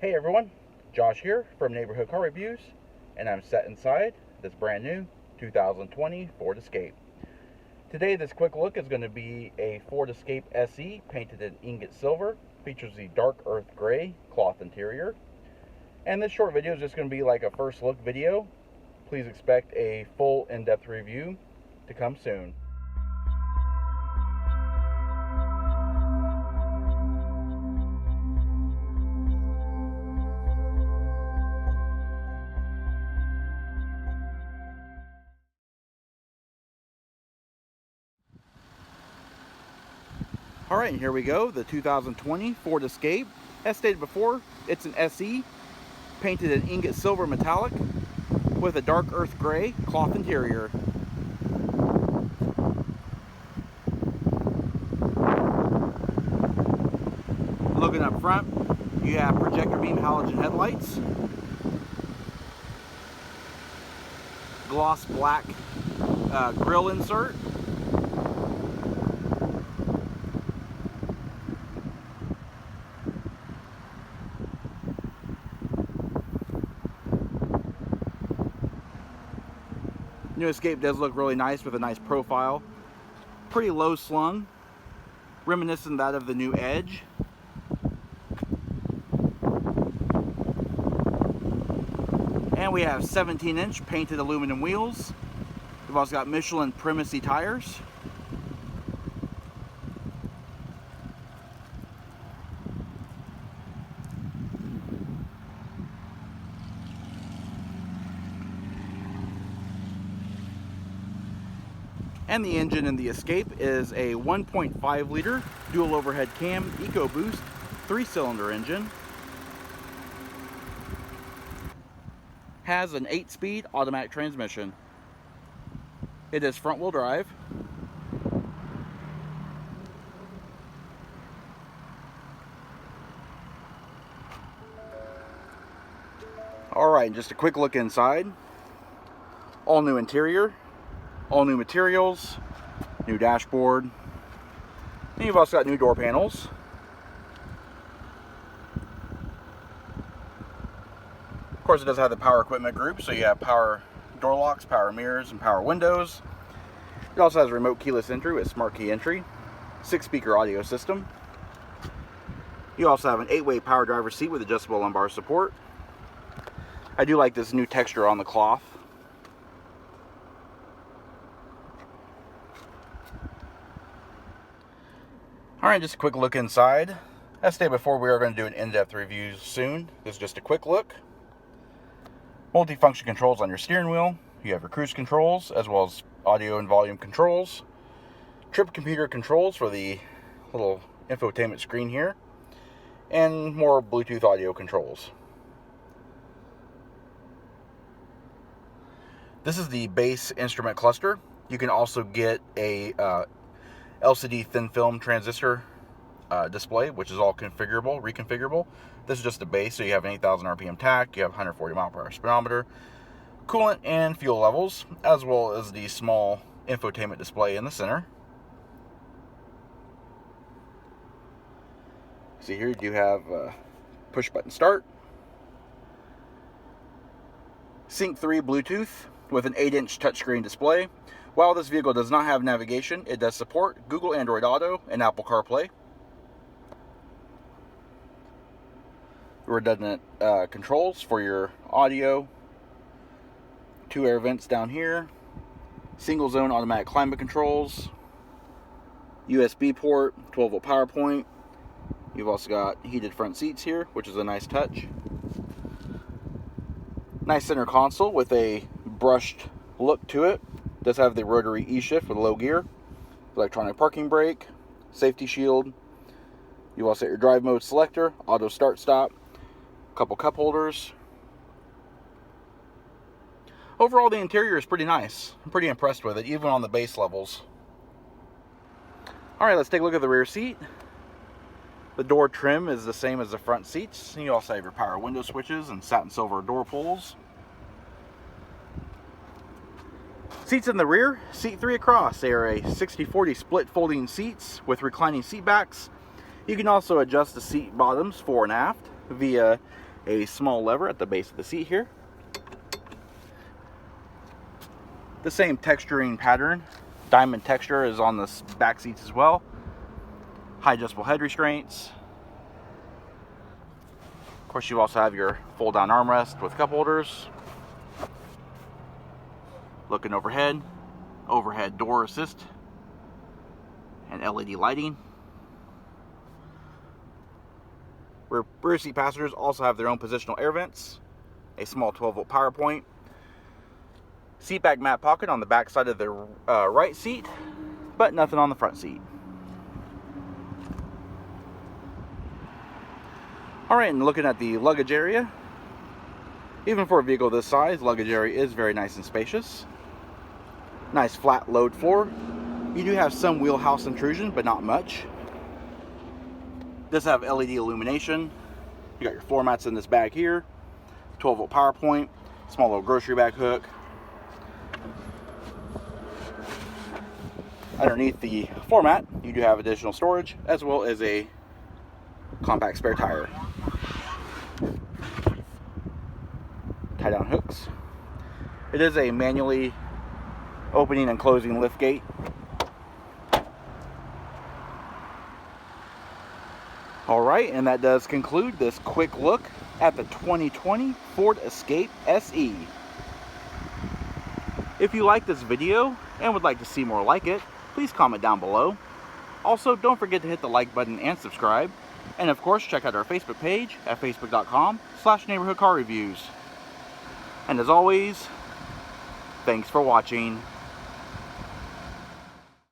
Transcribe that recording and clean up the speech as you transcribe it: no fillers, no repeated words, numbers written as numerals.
Hey everyone, Josh here from Neighborhood Car Reviews, and I'm sat inside this brand new 2020 Ford Escape. Today this quick look is going to be a Ford Escape SE painted in ingot silver, features the dark earth gray cloth interior, and this short video is just going to be like a first look video. Please expect a full in-depth review to come soon. Alright, and here we go, the 2020 Ford Escape. As stated before, it's an SE, painted in ingot silver metallic, with a dark earth gray cloth interior. Looking up front, you have projector beam halogen headlights, gloss black grille insert, new Escape does look really nice with a nice profile. Pretty low slung, reminiscent of that of the new Edge. And we have 17-inch painted aluminum wheels. We've also got Michelin Primacy tires. And the engine in the Escape is a 1.5 liter dual overhead cam EcoBoost 3-cylinder engine. Has an 8-speed automatic transmission. It is front wheel drive. Alright, just a quick look inside. All new interior. All new materials, new dashboard, and you've also got new door panels. Of course, it does have the power equipment group, so you have power door locks, power mirrors, and power windows. It also has remote keyless entry with smart key entry, 6-speaker audio system. You also have an 8-way power driver seat with adjustable lumbar support. I do like this new texture on the cloth. Alright, just a quick look inside. As stated before, we are going to do an in-depth review soon. This is just a quick look. Multi-function controls on your steering wheel. You have your cruise controls, as well as audio and volume controls. Trip computer controls for the little infotainment screen here. And more Bluetooth audio controls. This is the base instrument cluster. You can also get a LCD thin film transistor display, which is all configurable, reconfigurable. This is just the base, so you have an 8,000 RPM tach, you have 140 mile per hour speedometer, coolant and fuel levels, as well as the small infotainment display in the center. See here, you do have push button start, Sync 3 Bluetooth with an 8-inch touchscreen display. While this vehicle does not have navigation, it does support Google Android Auto and Apple CarPlay. Redundant controls for your audio. 2 air vents down here. Single zone automatic climate controls. USB port, 12-volt power point. You've also got heated front seats here, which is a nice touch. Nice center console with a brushed look to it. Does have the rotary E-shift with low gear, electronic parking brake, safety shield. You also have your drive mode selector, auto start stop, a couple cup holders. Overall, the interior is pretty nice. I'm pretty impressed with it, even on the base levels. Alright, let's take a look at the rear seat. The door trim is the same as the front seats. You also have your power window switches and satin silver door pulls. Seats in the rear, seat 3 across. They are a 60-40 split folding seats with reclining seat backs. You can also adjust the seat bottoms fore and aft via a small lever at the base of the seat here. The same texturing pattern, diamond texture, is on the back seats as well. High adjustable head restraints. Of course, you also have your fold down armrest with cup holders. Looking overhead, overhead door assist, and LED lighting. Rear seat passengers also have their own positional air vents, a small 12-volt power point, seat back mat pocket on the back side of the right seat, but nothing on the front seat. Alright, and looking at the luggage area, even for a vehicle this size, luggage area is very nice and spacious. Nice flat load floor. You do have some wheelhouse intrusion, but not much. Does have LED illumination. You got your floor mats in this bag here, 12-volt power point, small little grocery bag hook. Underneath the floor mat, you do have additional storage, as well as a compact spare tire. Tie down hooks. It is a manually opening and closing lift gate. Alright, and that does conclude this quick look at the 2020 Ford Escape SE. If you like this video and would like to see more like it, please comment down below. Also, don't forget to hit the like button and subscribe. And of course, check out our Facebook page at facebook.com/neighborhoodcarreviews. And as always, thanks for watching.